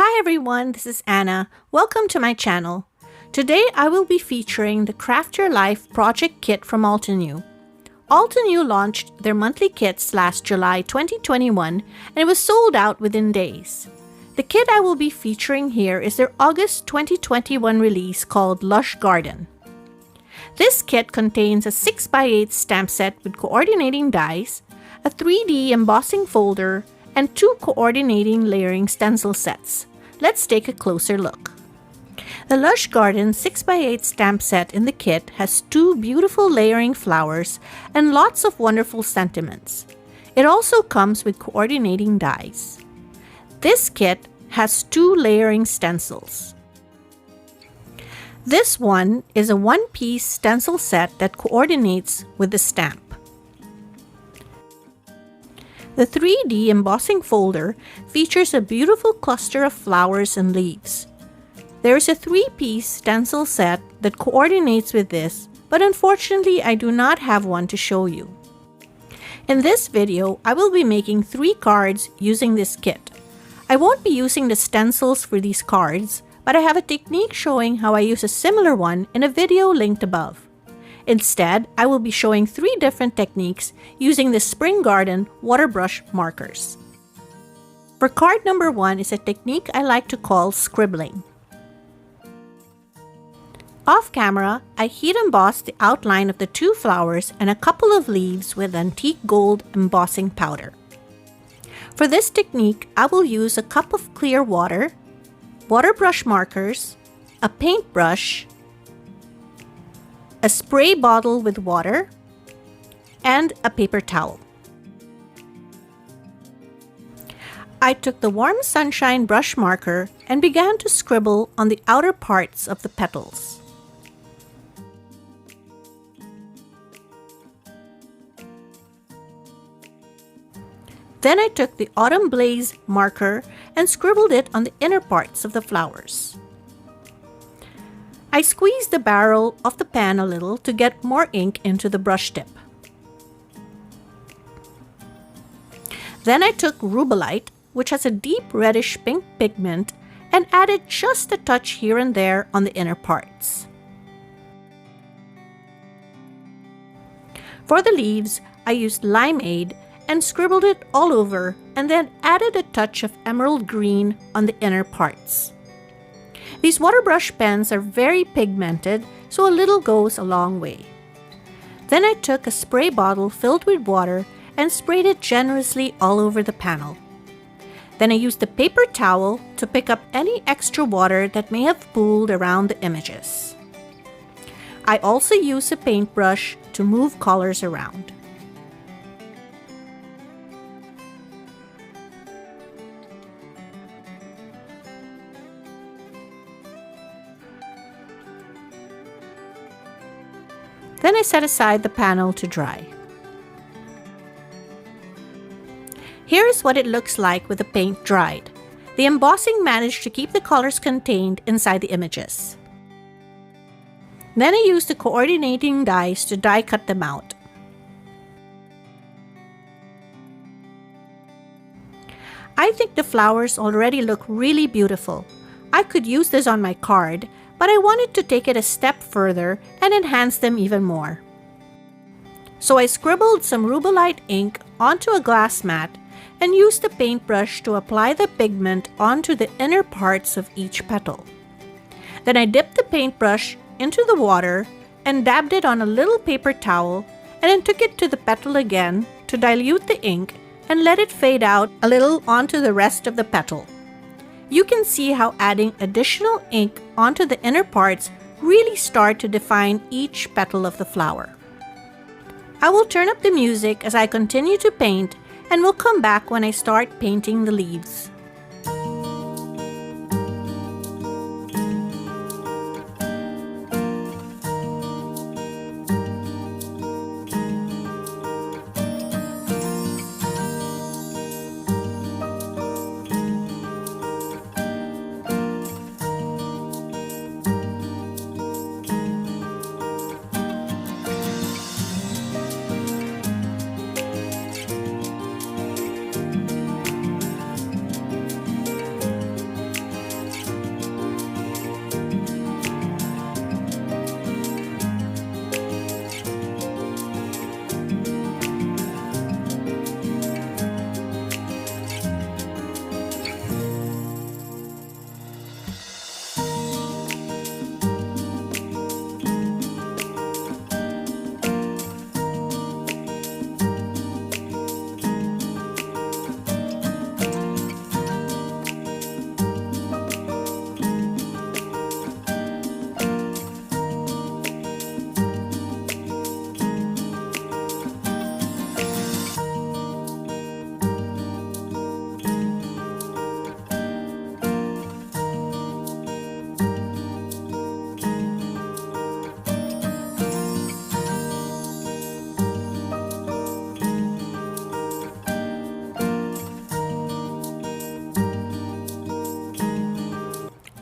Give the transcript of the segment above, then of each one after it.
Hi everyone, this is Anna. Welcome to my channel. Today I will be featuring the Craft Your Life project kit from Altenew. Altenew launched their monthly kits last July 2021 and it was sold out within days. The kit I will be featuring here is their August 2021 release called Lush Garden. This kit contains a 6x8 stamp set with coordinating dies, a 3D embossing folder, and 2 coordinating layering stencil sets. Let's take a closer look. The Lush Garden 6x8 stamp set in the kit has 2 beautiful layering flowers and lots of wonderful sentiments. It also comes with coordinating dies. This kit has 2 layering stencils. This one is a 1-piece stencil set that coordinates with the stamp. The 3D embossing folder features a beautiful cluster of flowers and leaves. There is a 3-piece stencil set that coordinates with this, but unfortunately I do not have one to show you. In this video, I will be making 3 cards using this kit. I won't be using the stencils for these cards, but I have a technique showing how I use a similar one in a video linked above. Instead, I will be showing 3 different techniques using the Spring Garden Waterbrush markers. For card number 1 is a technique I like to call scribbling. Off camera, I heat embossed the outline of the 2 flowers and a couple of leaves with antique gold embossing powder. For this technique, I will use a cup of clear water, waterbrush markers, a paintbrush, a spray bottle with water, and a paper towel. I took the warm sunshine brush marker and began to scribble on the outer parts of the petals. Then I took the autumn blaze marker and scribbled it on the inner parts of the flowers. I squeezed the barrel of the pan a little to get more ink into the brush tip. Then I took rubellite, which has a deep reddish pink pigment, and added just a touch here and there on the inner parts. For the leaves, I used limeade and scribbled it all over and then added a touch of emerald green on the inner parts. These waterbrush pens are very pigmented, so a little goes a long way. Then I took a spray bottle filled with water and sprayed it generously all over the panel. Then I used the paper towel to pick up any extra water that may have pooled around the images. I also used a paintbrush to move colors around. Then I set aside the panel to dry. Here is what it looks like with the paint dried. The embossing managed to keep the colors contained inside the images. Then I used the coordinating dies to die cut them out. I think the flowers already look really beautiful. I could use this on my card, but I wanted to take it a step further and enhance them even more. So I scribbled some rubellite ink onto a glass mat and used the paintbrush to apply the pigment onto the inner parts of each petal. Then I dipped the paintbrush into the water and dabbed it on a little paper towel and then took it to the petal again to dilute the ink and let it fade out a little onto the rest of the petal. You can see how adding additional ink onto the inner parts really start to define each petal of the flower. I will turn up the music as I continue to paint and will come back when I start painting the leaves.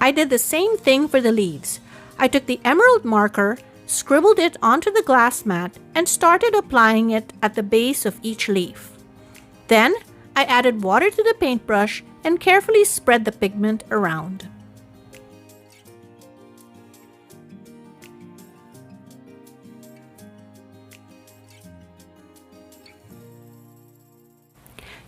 I did the same thing for the leaves. I took the emerald marker, scribbled it onto the glass mat, and started applying it at the base of each leaf. Then, I added water to the paintbrush and carefully spread the pigment around.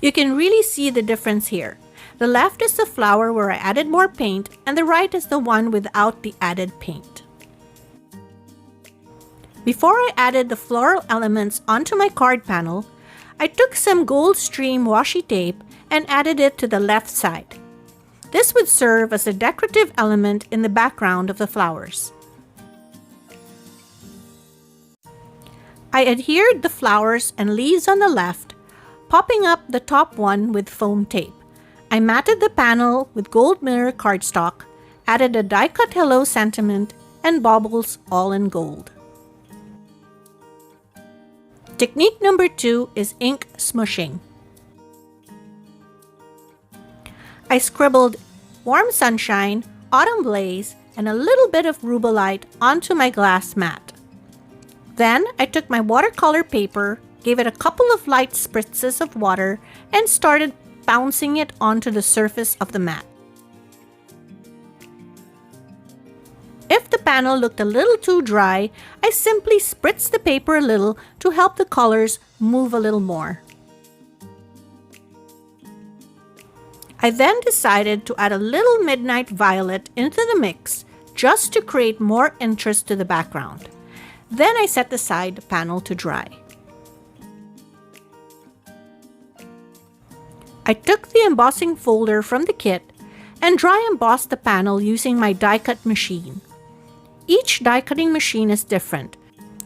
You can really see the difference here. The left is the flower where I added more paint, and the right is the one without the added paint. Before I added the floral elements onto my card panel, I took some gold stream washi tape and added it to the left side. This would serve as a decorative element in the background of the flowers. I adhered the flowers and leaves on the left, popping up the top one with foam tape. I matted the panel with gold mirror cardstock, added a die-cut hello sentiment, and baubles all in gold. Technique number 2 is ink smooshing. I scribbled warm sunshine, autumn blaze, and a little bit of rubellite onto my glass mat. Then I took my watercolor paper, gave it a couple of light spritzes of water, and started bouncing it onto the surface of the mat. If the panel looked a little too dry, I simply spritzed the paper a little to help the colors move a little more. I then decided to add a little midnight violet into the mix just to create more interest to the background. Then I set aside the panel to dry. I took the embossing folder from the kit and dry embossed the panel using my die-cut machine. Each die-cutting machine is different,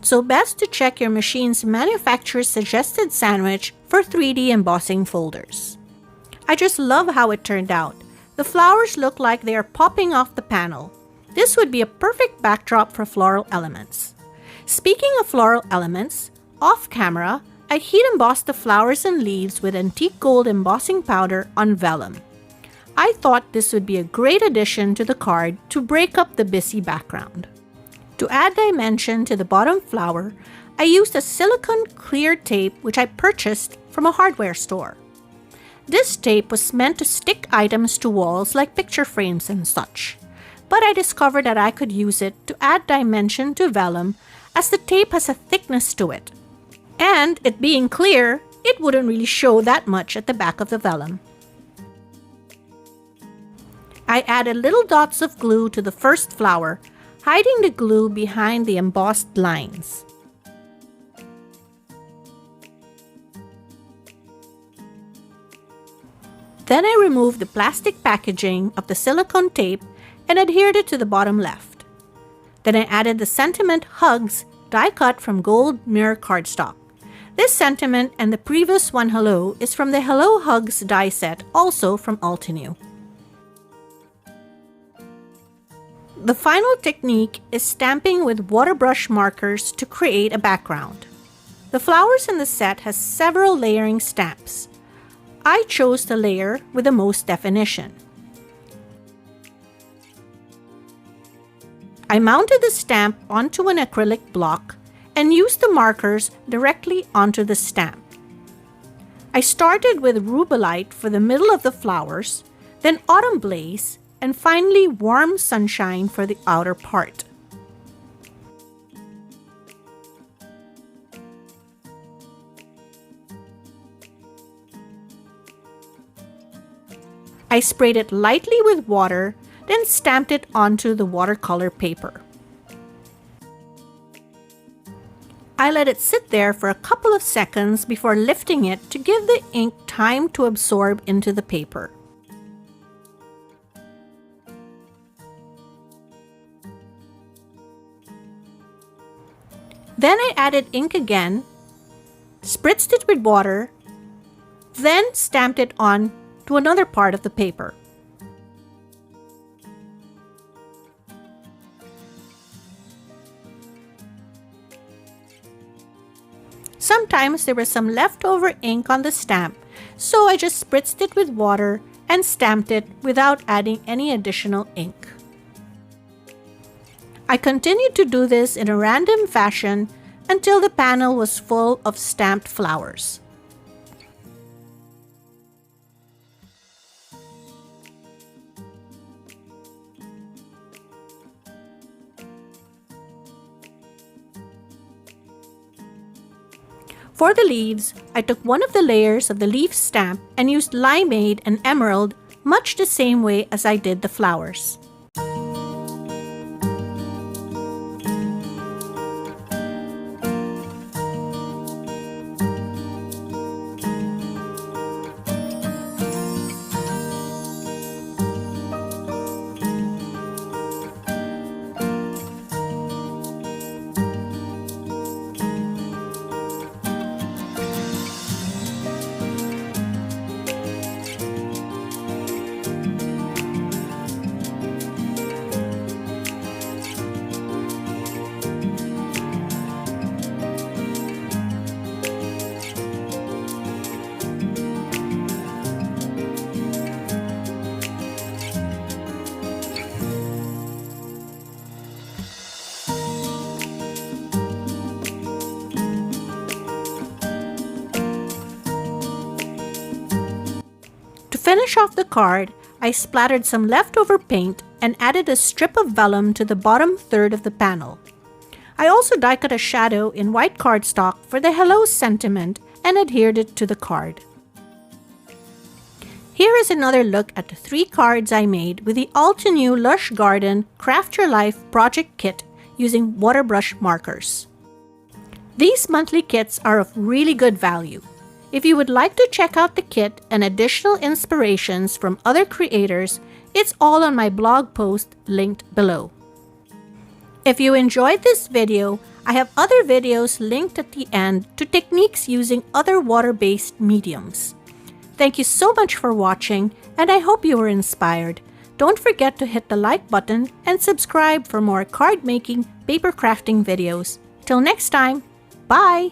so best to check your machine's manufacturer's suggested sandwich for 3D embossing folders. I just love how it turned out. The flowers look like they are popping off the panel. This would be a perfect backdrop for floral elements. Speaking of floral elements, off camera, I heat embossed the flowers and leaves with antique gold embossing powder on vellum. I thought this would be a great addition to the card to break up the busy background. To add dimension to the bottom flower, I used a silicone clear tape which I purchased from a hardware store. This tape was meant to stick items to walls like picture frames and such, but I discovered that I could use it to add dimension to vellum as the tape has a thickness to it. And it being clear, it wouldn't really show that much at the back of the vellum. I added little dots of glue to the first flower, hiding the glue behind the embossed lines. Then I removed the plastic packaging of the silicone tape and adhered it to the bottom left. Then I added the sentiment Hugs die cut from gold mirror cardstock. This sentiment and the previous one Hello is from the Hello Hugs die set, also from Altenew. The final technique is stamping with waterbrush markers to create a background. The flowers in the set has several layering stamps. I chose the layer with the most definition. I mounted the stamp onto an acrylic block and used the markers directly onto the stamp. I started with rubellite for the middle of the flowers, then autumn blaze, and finally warm sunshine for the outer part. I sprayed it lightly with water, then stamped it onto the watercolor paper. I let it sit there for a couple of seconds before lifting it to give the ink time to absorb into the paper. Then I added ink again, spritzed it with water, then stamped it on to another part of the paper. Sometimes there was some leftover ink on the stamp, so I just spritzed it with water and stamped it without adding any additional ink. I continued to do this in a random fashion until the panel was full of stamped flowers. For the leaves, I took one of the layers of the leaf stamp and used limeade and emerald much the same way as I did the flowers. To finish off the card, I splattered some leftover paint and added a strip of vellum to the bottom third of the panel. I also die cut a shadow in white cardstock for the hello sentiment and adhered it to the card. Here is another look at the 3 cards I made with the Altenew Lush Garden Craft Your Life project kit using Waterbrush markers. These monthly kits are of really good value. If you would like to check out the kit and additional inspirations from other creators, it's all on my blog post linked below. If you enjoyed this video, I have other videos linked at the end to techniques using other water-based mediums. Thank you so much for watching, and I hope you were inspired. Don't forget to hit the like button and subscribe for more card making, paper crafting videos. Till next time, bye!